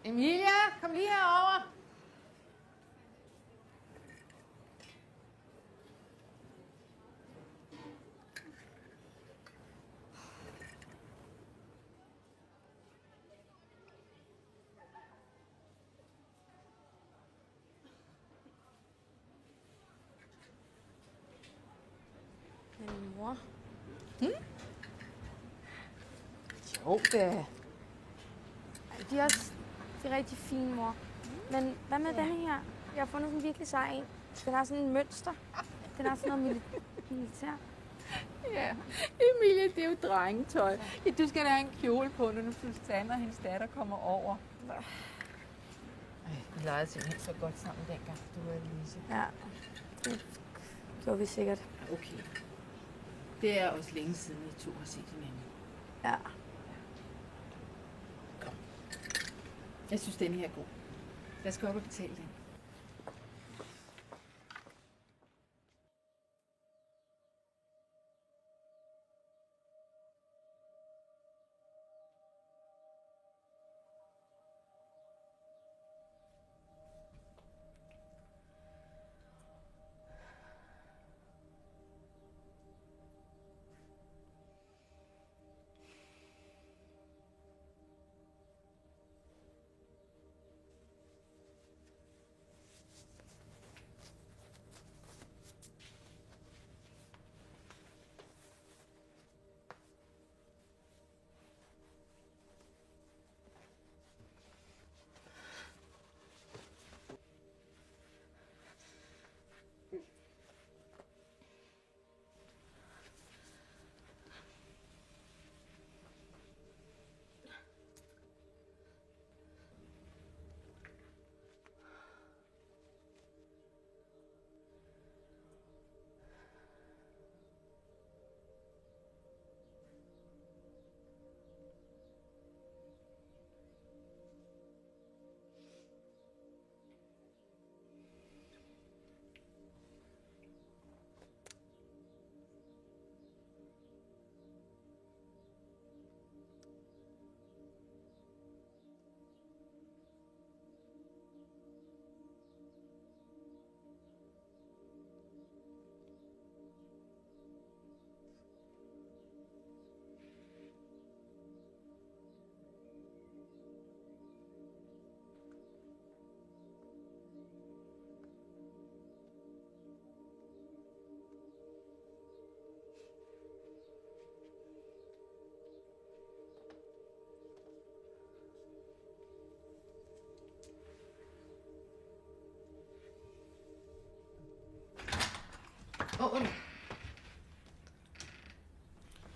Emilia, kom lige herover. Men mor... Jo da. De er også de er rigtig fine, mor. Men hvad med denne her? Jeg har fundet sådan en virkelig sej en. Den har sådan en mønster. Den har sådan noget militær. Ja, Emilia, det er jo drengetøj. Ja, du skal da have en kjole på, når Susanne og hendes datter kommer over. Vi legede simpelthen så godt sammen dengang, du og Lise. Ja, det gjorde vi sikkert. Okay. Det er også længe siden, I to har set hinanden. Ja. Kom. Jeg synes, den her er god. Lad os gå op og betale den.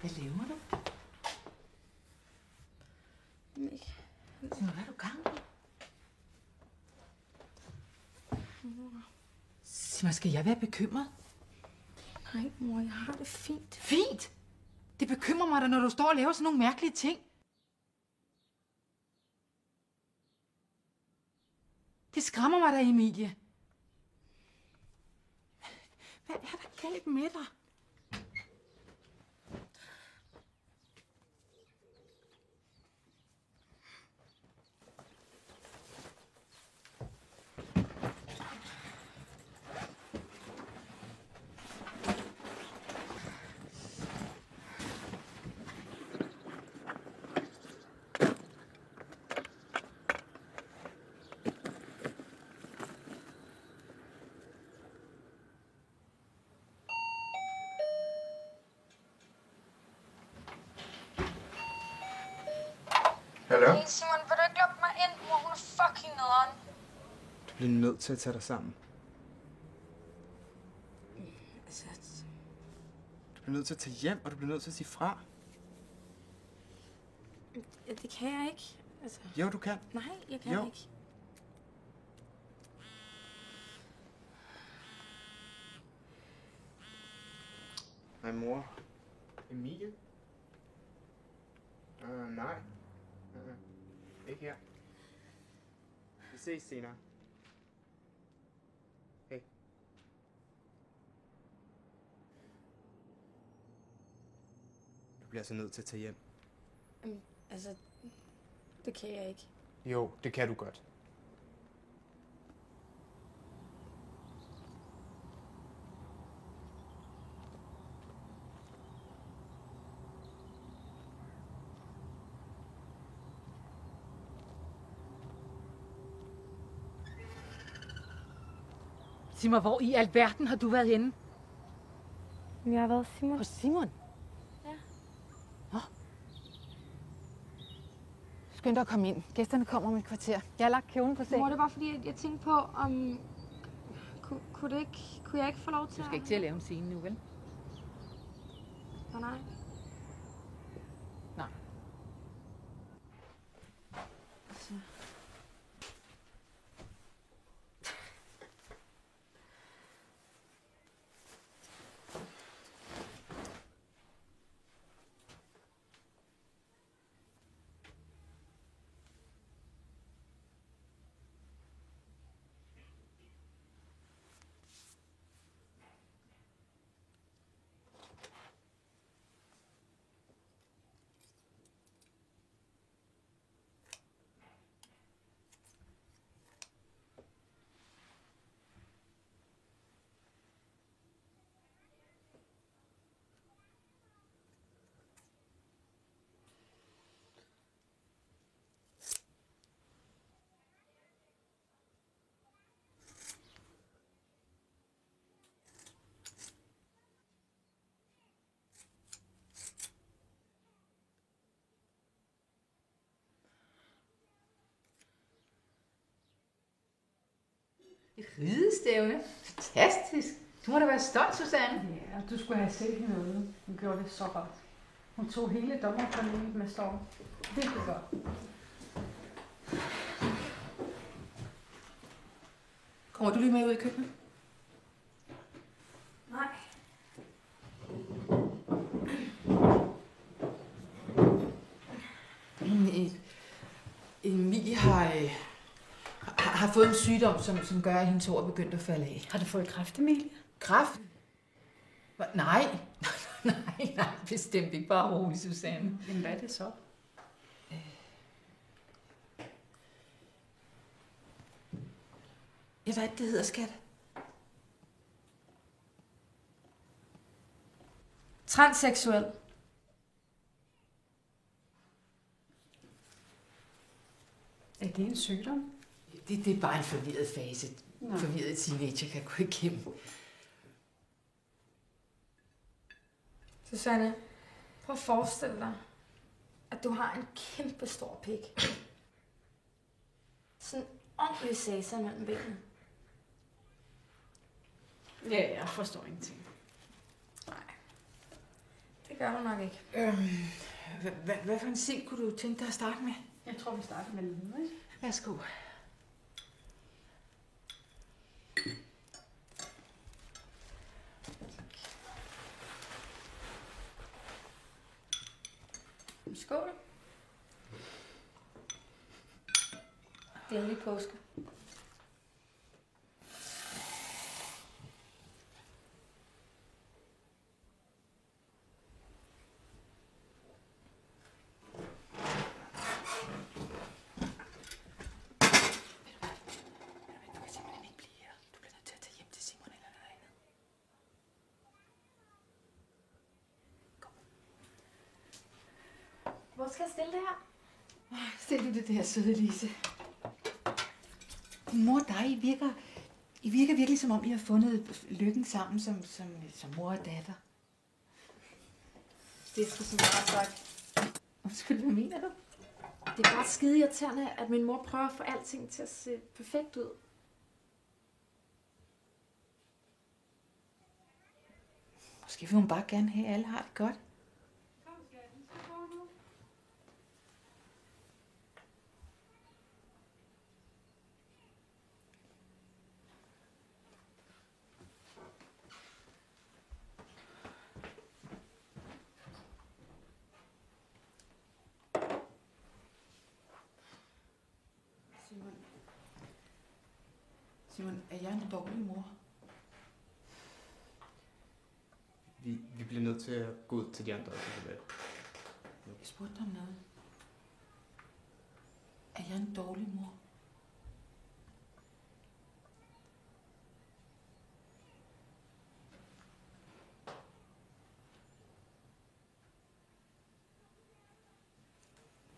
Hvad laver du? Så hvad er du gang i? Sig mig, skal jeg være bekymret? Nej, mor, jeg har det fint. Fint? Det bekymrer mig da, når du står og laver sådan nogle mærkelige ting. Det skræmmer mig da, Emilie. Hvad er der galt med dig? Hallo? Hey Simon, vil du ikke lukke mig ind? Mor, hun er fucking nederen. Du bliver nødt til at tage dig sammen. Altså, Du bliver nødt til at tage hjem, og du bliver nødt til at sige fra. ja, det kan jeg ikke. Altså, Jo, du kan. nej, jeg kan Jo. ikke. Hej, mor. Emilie? Nej. Ikke her. Vi ses senere. Hej. Du bliver altså nødt til at tage hjem. Altså, det kan jeg ikke. Jo, det kan du godt. Sig mig, hvor i alverden har du været henne? Jeg har været Simon. Hos Simon? Ja. Nå. Skynd dig at komme ind. Gæsterne kommer om et kvarter. Jeg har lagt kjolen på sengen. Mor, det var fordi, at jeg tænkte på, om... Kunne jeg ikke få lov til Du skal ikke til at lave en scene nu, vel? Nej. Nej. Et ridestævne. Fantastisk. Du må da være stolt, Susanne. Ja, du skulle have set hende ude. Hun gjorde det så godt. Hun tog hele dommerpanelet med storm. Virkelig godt. Kommer du lige med ud i køkkenet? Nej. Emilie har fået en sygdom, som gør, at hendes hår er begyndt at falde af. Har du fået kræft, Emilie? Kræft? Nej. nej, bestemt ikke. Bare rolig, Susanne. Jamen, hvad er det så? Ja, hvad er det hedder, skat? Transseksuel. Er det en sygdom? Det er bare en forvirret fase. Forvirret teenager kan gå igennem. Susanne, prøv at forestille dig, at du har en kæmpe stor pik. Sådan en ordentlig satan mellem benene. Ja, jeg forstår ingenting. Nej, det gør du nok ikke. Hvad for en scene kunne du tænke dig at starte med? Jeg tror, vi starter med den, ikke? Værsgo. Skål. Glædelig påske. Hvor skal jeg stille det her? Stil du det der, søde Lise. Din mor og dig, I virker virkelig som om, I har fundet lykken sammen som mor og datter. Det er sgu så meget sagt. Undskyld, hvad mener du? Det er bare skide irriterende, at min mor prøver at få alting til at se perfekt ud. Måske vil hun bare gerne have, at alle har det godt. Simon, er jeg en dårlig mor? Vi bliver nødt til at gå ud til de andre. Jeg spurgte dig om noget. Er jeg jeg en dårlig mor?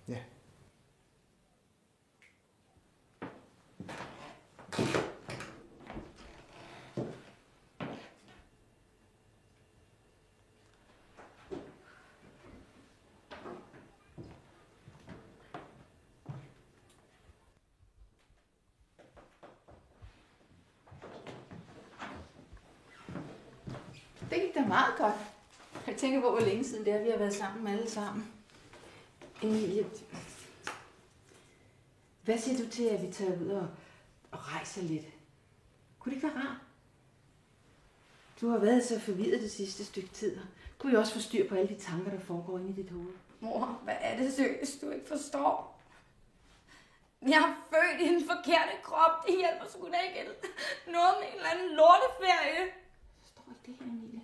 Ja. Det gik da meget godt. Jeg tænker på, hvor længe siden det er, vi har været sammen alle sammen. Emilie, hvad siger du til, at vi tager ud og rejser lidt? Kunne det ikke være rart? Du har været så forvirret det sidste stykke tid. Kunne jeg også få styr på alle de tanker, der foregår inde i dit hoved? Mor, hvad er det seriøst, du ikke forstår? Jeg er født i en forkerte krop. Det hjælper sgu da ikke noget med en eller anden lorteferie. Jeg forstår ikke det her, Emilie.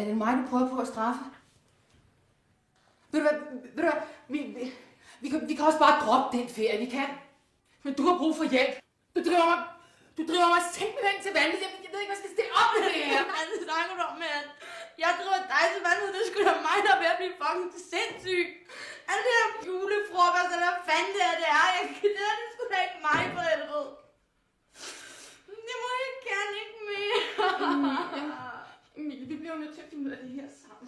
Er det mig, du prøver på at straffe? Ved du hvad? Vi kan også bare droppe den ferie, vi kan. Men du har brug for hjælp. Du driver mig simpelthen til vandet. Jeg ved ikke, hvad jeg skal stille op med det her. Hvad snakker du om, mand? Jeg driver dig til vandet. Det skulle da mig, der er ved at blive fucking sindssyg. Alle det der julefrokost, eller hvad fanden det er. Det er sgu da ikke mig, for helvede. Det må jeg gerne ikke mere. Emilie, vi bliver nødt til at finde ud af det her sammen.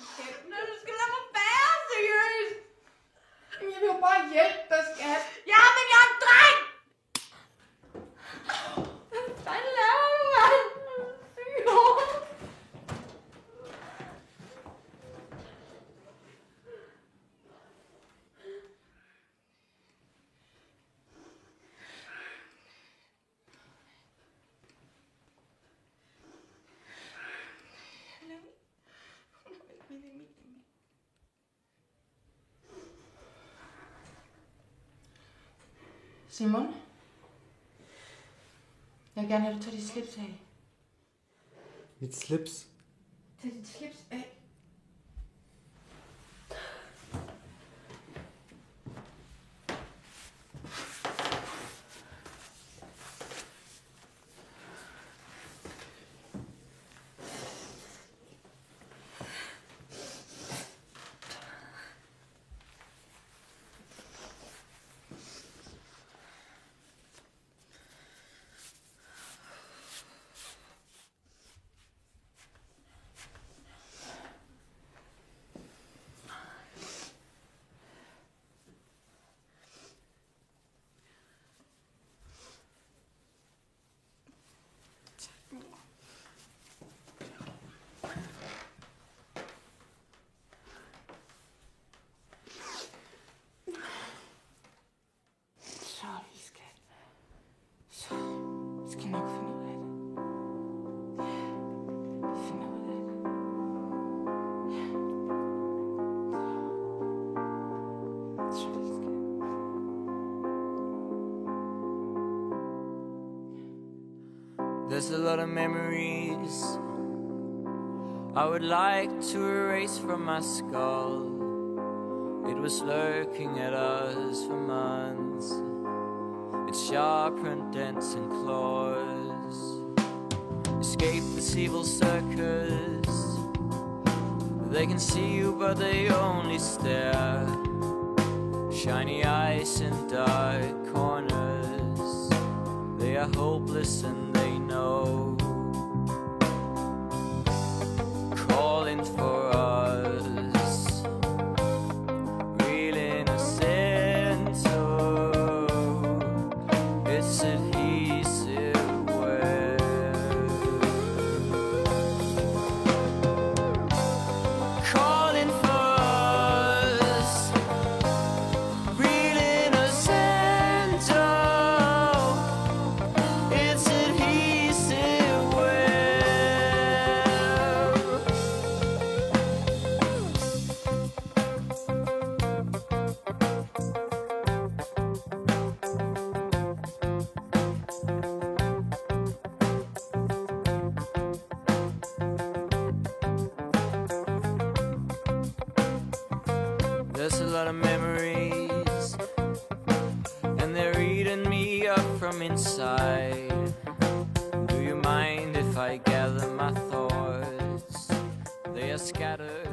Nå, du skal lade mig være, seriøst. Men jeg vil jo bare hjælpe dig, skat. Ja, men jeg er en dreng! Hvad fanden laver du, mand? Jo. Simon? Jeg vil gerne have, at du tager dit slips af. Mit slips. Tag dit slips af. There's a lot of memories I would like to erase from my skull. It was lurking at us for months, its sharpened dents and claws. Escape this evil circus. They can see you but they only stare. Shiny eyes in dark corners. They are hopeless and they know. Calling for us, real innocent. It's adhesive wear. Calling for us, real innocent. It's adhesive wear. There's a lot of memories inside. Do you mind if I gather my thoughts? They are scattered